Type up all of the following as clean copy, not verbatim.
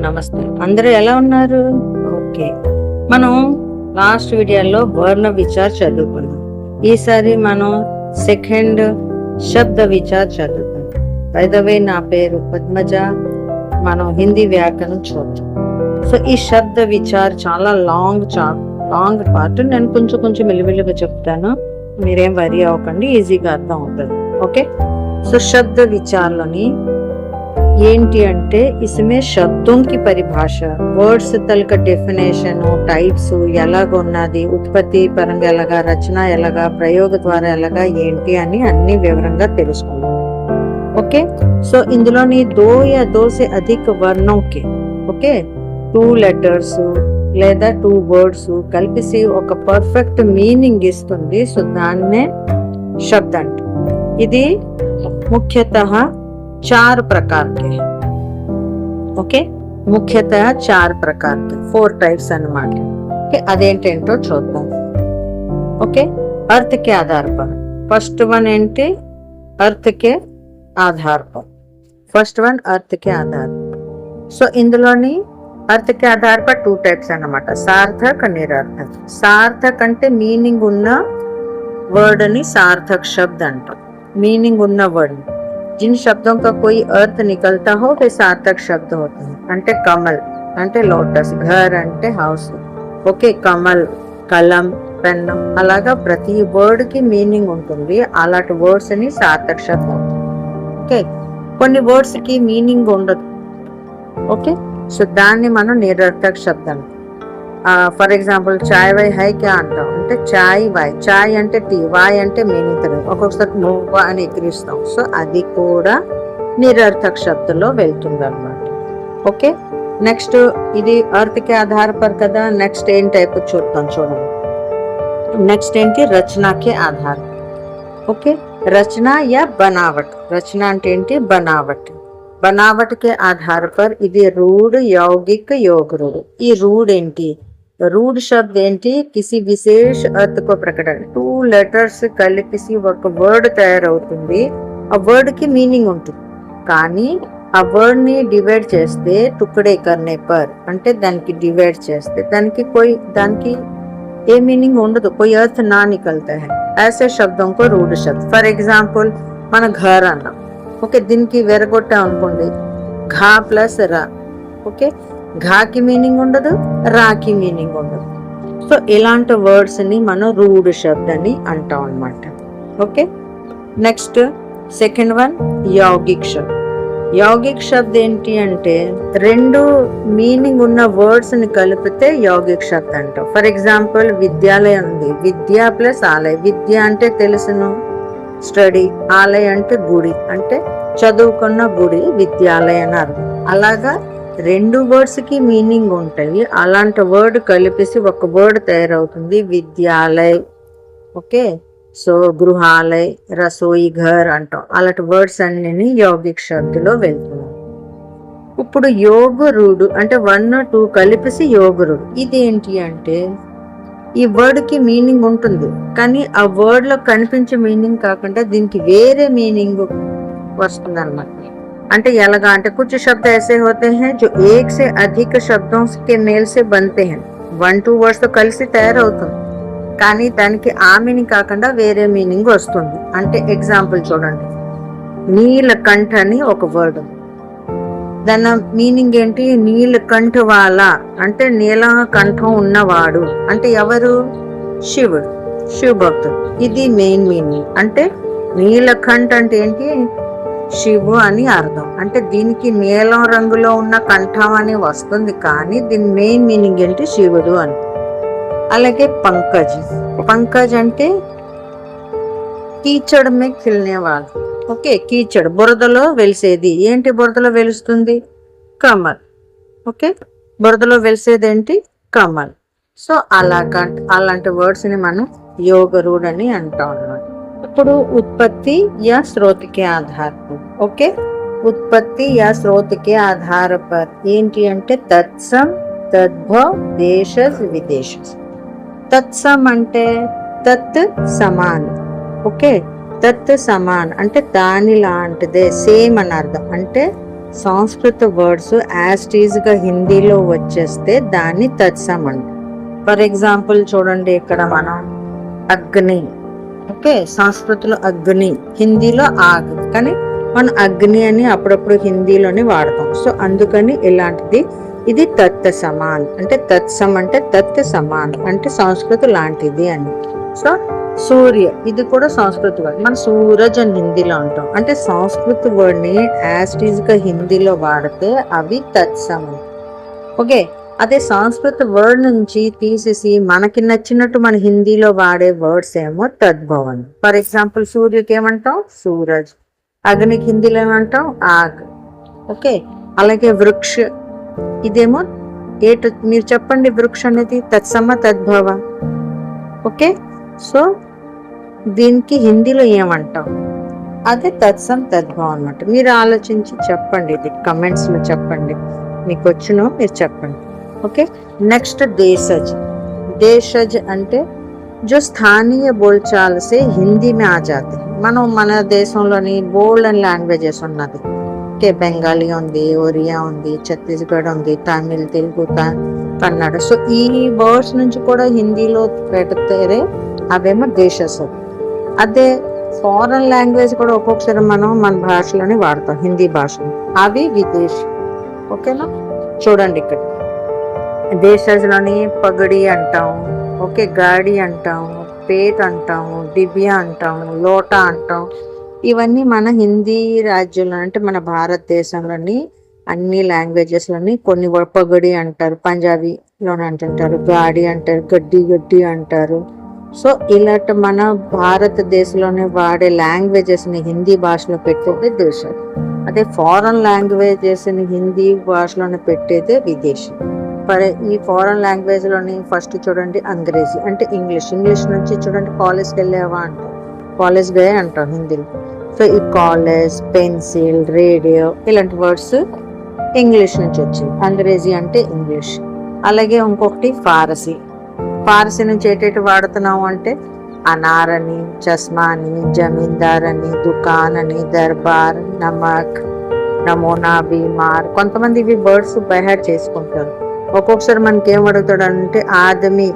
నమస్తే. అందరూ ఎలా ఉన్నారు? ఓకే, మనం లాస్ట్ వీడియోలో వర్ణ విచార్ చదువుకున్నాం. ఈసారి మనం సెకండ్ శబ్ద విచార్ చదువుకున్నాం. బై ద వే, నా పేరు పద్మజ. మనం హిందీ వ్యాకరణం చూద్దాం. సో ఈ శబ్ద విచార్ చాలా లాంగ్ పార్ట్. నేను కొంచెం మెల్లిమెల్లిగా చెప్తాను, మీరేం వరి అవ్వకండి, ఈజీగా అర్థం అవుతుంది. ఓకే, సో శబ్ద విచార్లోని ఏంటి అంటే ఇసమే శబ్దం కి పరిభాష, వర్డ్స్ తలక డెఫినేషన్, టైప్స్ ఎలాగున్నది, ఉత్పత్తి పరంగా ఎలాగా, రచన ఎలాగా, ప్రయోగ ద్వారా ఎలాగా, ఏంటి అని అన్ని వివరంగా తెలుసుకున్నాం. ఓకే, సో ఇందులోని దో సే అధిక వర్ణం కి ఓకే 2 లెటర్స్ లేదా 2 వర్డ్స్ కలిపేసి ఒక పర్ఫెక్ట్ మీనింగ్ ఇస్తుంది. సో దాన్నే శబ్ద అంట. ఇది ముఖ్యతः 4 प्रकार के हैं. ఓకే, ముఖ్యతः 4 प्रकार के 4 टाइप्स అన్నమాట. ఓకే, అదేంటేంటో చూద్దాం. ఓకే, अर्थ के आधार पर फर्स्ट वन ఏంటి? अर्थ के आधार पर. फर्स्ट वन अर्थ के आधार पर. సో ఇందులోని अर्थ के आधार पर 2 टाइप्स అన్నమాట, సార్థక్ నిరర్థక్. సార్థక్ అంటే మీనింగ్ ఉన్న వర్డ్ అని సార్థక్ శబ్ద అంటాం. మీనింగ్ ఉన్న వర్డ్, जिन शब्दों का कोई अर्थ निकलता हो वे सार्थक शब्द होते हैं. అంటే కమల్ అంటే లోటస్, ఘర్ అంటే హౌస్. ఓకే, కమల్, కలం, పెన్, అలాగా ప్రతి వర్డ్ కి మీనింగ్ ఉంటుంది. అలాంటి వర్డ్స్ ని సార్థక శబ్దం. ఓకే, కొన్ని వర్డ్స్ కి మీనింగ్ ఉండదు. ఓకే, సో దాన్ని మనం నిరర్థక శబ్దం. ఫర్ ఎగ్జాంపుల్ చాయ్ వై హై క్యా అంటాం అంటే చాయ్ వై, చాయ్ అంటే టీ, వాయ్ అంటే మీనింగ్ తెలియదు, ఒక్కొక్కసారి నువ్వు అని ఎక్కిరిస్తాం. సో అది కూడా నిరర్థక శబ్దంలో వెళ్తుంది అన్నమాట. ఓకే, నెక్స్ట్ ఇది అర్థకే ఆధార పర్ కదా. నెక్స్ట్ ఏం టైప్ చూద్దాం, చూడండి. నెక్స్ట్ ఏంటి? రచనాకే ఆధార్. ఓకే, రచన యా బనావట్. రచన అంటే ఏంటి? బనావట్. బనావట్ కే ఆధార్ పర్ ఇది రూఢ్, యౌగిక్, योग रूढ़. ఈ రూఢ్ ఏంటి? रूढ़ शब्द ఏంటి? కిసి విశేష అర్థ కో ప్రకటన. 2 లెటర్స్ కలిపి ఒక వర్డ్ తయారవుతుంది. ఆ వర్డ్ కి మీనింగ్ ఉంటుంది, కానీ ఆ వర్డ్ ని డివైడ్ చేస్తే టుకడే కర్నే పర్ అంటే దానికి డివైడ్ చేస్తే దానికి ఏ మీనింగ్ ఉండదు, कोई अर्थ ना निकलता है. ऐसे शब्दों को रूढ़ शब्द. ఫర్ ఎగ్జాంపుల్ మన ఘర్ అన్నాం. ఓకే, దీనికి వెరగొట్టా అనుకోండి, ఘా ప్లస్ రా. ఓకే, ఘాకి మీనింగ్ ఉండదు, రాకి మీనింగ్ ఉండదు. సో ఇలాంటి వర్డ్స్ ని మనం రూఢ్ శబ్ద అని అంటాం అన్నమాట. ఓకే, నెక్స్ట్ సెకండ్ వన్ యౌగిక్ శబ్ద. యౌగిక్ శబ్ద ఏంటి అంటే 2 మీనింగ్ ఉన్న వర్డ్స్ ని కలిపితే యౌగిక్ శబ్ద అంటాం. ఫర్ ఎగ్జాంపుల్ విద్యాలయం ఉంది, విద్య ప్లస్ ఆలయ. విద్య అంటే తెలుసును, స్టడీ. ఆలయ అంటే గుడి, అంటే చదువుకున్న గుడి, విద్యాలయ అని అర్థం. అలాగా 2 వర్డ్స్ కి మీనింగ్ ఉంటాయి. అలాంటి వర్డ్ కలిపేసి ఒక వర్డ్ తయారవుతుంది, విద్యాలయ్. ఓకే, సో గృహాలయ్, రసోయి, ఘర్ అంటాం. అలాంటి వర్డ్స్ అన్ని యౌగిక్ శబ్దలో వెళ్తున్నాయి. ఇప్పుడు యోగ రూఢ్ అంటే 1, 2 కలిపేసి యోగ రూఢ్. ఇది ఏంటి అంటే ఈ వర్డ్ కి మీనింగ్ ఉంటుంది, కానీ ఆ వర్డ్ లో కనిపించే మీనింగ్ కాకుండా దీనికి వేరే మీనింగ్ వస్తుంది అన్నమాట. అంటే ఎలాగా అంటే कुछ शब्द ऐसे होते हैं जो एक से अधिक शब्दों के मेल से बनते हैं. 1, 2 వర్డ్స్ తో కలిసి తయారవుతుంది, కానీ దానికి ఆ మీనింగ్ కాకుండా వేరే మీనింగ్ వస్తుంది. అంటే ఎగ్జాంపుల్ చూడండి, నీలకంఠ అని ఒక వర్డ్. దాని మీనింగ్ ఏంటి? నీలకంఠ వాల అంటే నీల కంఠం ఉన్నవాడు. అంటే ఎవరు? శివుడు, శివభక్తుడు. ఇది మెయిన్ మీనింగ్. అంటే నీలకంఠ అంటే ఏంటి? శివు అని అర్థం. అంటే దీనికి నీలం రంగులో ఉన్న కంఠం అని వస్తుంది, కానీ దీని మెయిన్ మీనింగ్ ఏంటి? శివుడు అని. అలాగే పంకజ్. పంకజ్ అంటే కీచడ్ మే ఖిల్నే వాల్. ఓకే, కీచడ్ బురదలో వెలిసేది. ఏంటి బురదలో వెలుస్తుంది? కమల్. ఓకే, బురదలో వెలిసేది ఏంటి? కమల్. సో అలాంటి వర్డ్స్ ని మనం యోగ రూఢ్ అని అంటాం అన్నమాట. ఇప్పుడు ఉత్పత్తి యా స్రోత్ కే ఆధార్ పర్. ఓకే, ఉత్పత్తి యా స్రోత్ కే ఆధార్ పర్ ఏంటి అంటే తత్సం, తద్భవ్, దేశస్, విదేశస్. తత్సం అంటే తత్ సమాన్. ఓకే, తత్ సమాన్ అంటే దాని లాంటిదే, సేమ్ అని అర్థం. అంటే సంస్కృత వర్డ్స్ యాజ్ గా హిందీలో వచ్చేస్తే దాన్ని తత్సం అంట. ఫర్ ఎగ్జాంపుల్ చూడండి, ఇక్కడ మనం అగ్ని, ఓకే, సంస్కృతిలో అగ్ని, హిందీలో ఆగ్, కానీ మనం అగ్ని అని అప్పుడప్పుడు హిందీలోనే వాడతాం. సో అందుకని ఇలాంటిది, ఇది తత్ సమాన్ అంటే తత్సం అంటే తత్ సమాన్ అంటే సంస్కృతి లాంటిది అని. సో సూర్య, ఇది కూడా సంస్కృత వర్డ్, మనం సూరజ్ అని హిందీలో అంటాం. అంటే సంస్కృత వర్డ్ ని యాజ్ గా హిందీలో వాడితే అవి తత్సమం. ఓకే, అదే సంస్కృత వర్డ్ నుంచి తీసేసి మనకి నచ్చినట్టు మన హిందీలో వాడే వర్డ్స్ ఏమో తద్భవన్. ఫర్ ఎగ్జాంపుల్ సూర్యకి ఏమంటాం సూరజ్, అగ్నికి హిందీలో ఏమంటాం ఆగ్. ఓకే, అలాగే వృక్ష, ఇదేమో మీరు చెప్పండి, వృక్ష అనేది తత్సమ తద్భవ. ఓకే, సో దీనికి హిందీలో ఏమంటాం, అదే తత్సం తద్భవం అన్నమాట. మీరు ఆలోచించి చెప్పండి, ఇది కమెంట్స్ లో చెప్పండి, మీకు వచ్చునో మీరు చెప్పండి. Okay, next దేశజ్. దేశజ్ అంటే जो स्थानीय बोलचाल से हिंदी में आ जाते हैं. మనం మన దేశంలోని బోల్డ్ అండ్ లాంగ్వేజెస్ ఉన్నది. ఓకే, బెంగాలీ ఉంది, ఒరియా ఉంది, ఛత్తీస్గఢ్ ఉంది, తమిళ్, తెలుగు, కన్నడ. సో ఈ వర్డ్స్ నుంచి కూడా హిందీలో పెడితే అవేమో దేశస్. అదే ఫారెన్ లాంగ్వేజ్ కూడా ఒక్కొక్కసారి మనం మన భాషలోనే వాడతాం, హిందీ భాషలో, అవి విదేశీ. ఓకేనా, చూడండి ఇక్కడ దేశంలోని పగడి అంటాం, ఓకే, గాడి అంటాం, పేట్ అంటాం, డిబియా అంటాం, లోటా అంటాం. ఇవన్నీ మన హిందీ రాజ్యంలో అంటే మన భారతదేశంలోని అన్ని లాంగ్వేజెస్ లోని కొన్ని. పగడి అంటారు, పంజాబీలోనే అంటుంటారు, గాడి అంటారు, గడ్డి గడ్డి అంటారు. సో ఇలాంటి మన భారతదేశంలోనే వాడే లాంగ్వేజెస్ ని హిందీ భాషలో పెట్టేదే దేశం. అదే ఫారెన్ లాంగ్వేజెస్ ని హిందీ భాషలోనే పెట్టేదే విదేశీ. ఈ ఫారెన్ లాంగ్వేజ్ లోని ఫస్ట్ చూడండి అంగ్రేజీ అంటే ఇంగ్లీష్. ఇంగ్లీష్ నుంచి చూడండి కాలేజ్కి వెళ్ళావా అంటాం, కాలేజ్ గే అంటాం హిందీలో. సో ఈ కాలేజ్, పెన్సిల్, రేడియో ఇలాంటి వర్డ్స్ ఇంగ్లీష్ నుంచి వచ్చింది. అంగ్రేజీ అంటే ఇంగ్లీష్. అలాగే ఇంకొకటి ఫారసీ. ఫారసీ నుంచి ఏటేటి వాడుతున్నావు అంటే అనార్ అని, చస్మా అని, జమీందార్ అని, దుకాన్ అని, దర్బార్, నమక్, నమూనా, బీమార్. కొంతమంది ఇవి వర్డ్స్ బైహార్ట్ చేసుకుంటారు. ఒక్కొక్కసారి మనకి ఏం అడుగుతాడు అంటే ఆదమి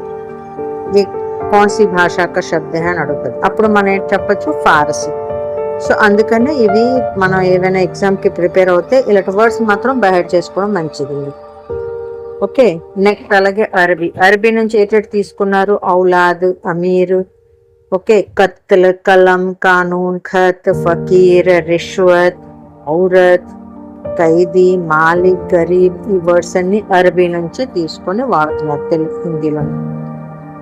ये कौन सी भाषा का शब्द है అని అడుగుతాడు. అప్పుడు మనం ఏం చెప్పచ్చు ఫారసీ. సో అందుకని ఇవి మనం ఏదైనా ఎగ్జామ్ కి ప్రిపేర్ అవుతే ఇలాంటి వర్డ్స్ మాత్రం బైహార్ట్ చేసుకోవడం మంచిది. ఓకే, నెక్స్ట్ అలాగే అరబీ. అరబీ నుంచి ఏటేటి తీసుకున్నారు ఔలాద్, అమీర్, ఓకే, కత్ల్, కలం, కానూన్, ఖత్, ఫకీర్, రిష్వత్, ఔరత్, ఖైదీ, మాలిక్, గరీబ్. ఈ వర్డ్స్ అన్ని అరబీ నుంచి తీసుకొని వాడుతున్నారు తెలుగు హిందీలో.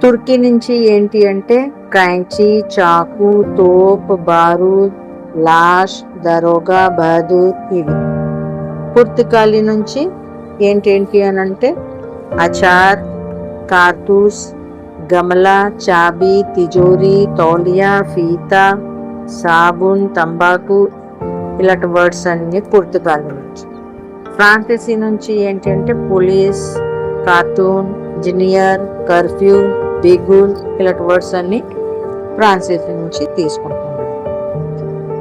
తుర్కీ నుంచి ఏంటి అంటే कैंची, చాకు, తోప్, బారూద్, లాష్, దరోగా, బహదూర్ ఇవి. పుర్తగాలి నుంచి ఏంటేంటి అని అంటే అచార్, కార్తూస్, గమలా, చాబీ, తిజోరీ, తౌలియా, ఫీతా, సాబున్, తంబాకు ఇలాంటి వర్డ్స్ అన్ని పుర్తగాలి నుంచి. ఫ్రాంసీసీ నుంచి ఏంటంటే పోలీస్, కార్టూన్, ఇంజనీర్, కర్ఫ్యూ, బిగుల్ ఇలాంటి వర్డ్స్ అన్ని ఫ్రాంసీసీ నుంచి తీసుకుంటున్నారు.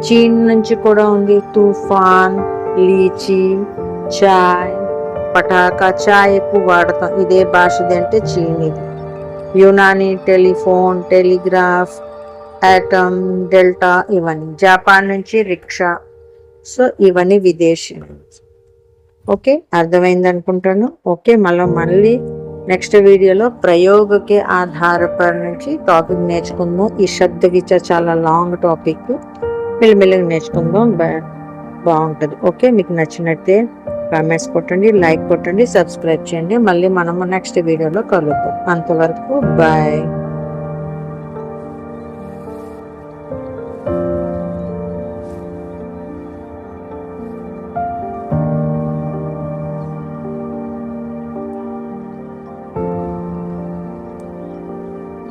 చీన్ నుంచి కూడా ఉంది తుఫాన్, లీచీ, చాయ్, పటాకా. చాయ్ ఎక్కువ వాడతాం, ఇదే భాషది అంటే చీనీది. యునాని టెలిఫోన్, టెలిగ్రాఫ్, ఆటమ్, డెల్టా ఇవన్నీ. జపాన్ నుంచి రిక్షా. సో ఇవన్నీ విదేశీ. ఓకే, అర్థమైంది అనుకుంటాను. ఓకే, మళ్ళీ నెక్స్ట్ వీడియోలో ప్రయోగ కే ఆధార పర్ నుంచి టాపిక్ నేర్చుకుందాం. ఈ శబ్ద విచార్ చాలా లాంగ్ టాపిక్, మెల్లిమెల్లిగా నేర్చుకుందాం, బాగుంటుంది. ఓకే, మీకు నచ్చినట్టే కామెంట్స్ కొట్టండి, లైక్ కొట్టండి, సబ్స్క్రైబ్ చేయండి. మళ్ళీ మనము నెక్స్ట్ వీడియోలో కలుద్దాం. అంతవరకు బాయ్.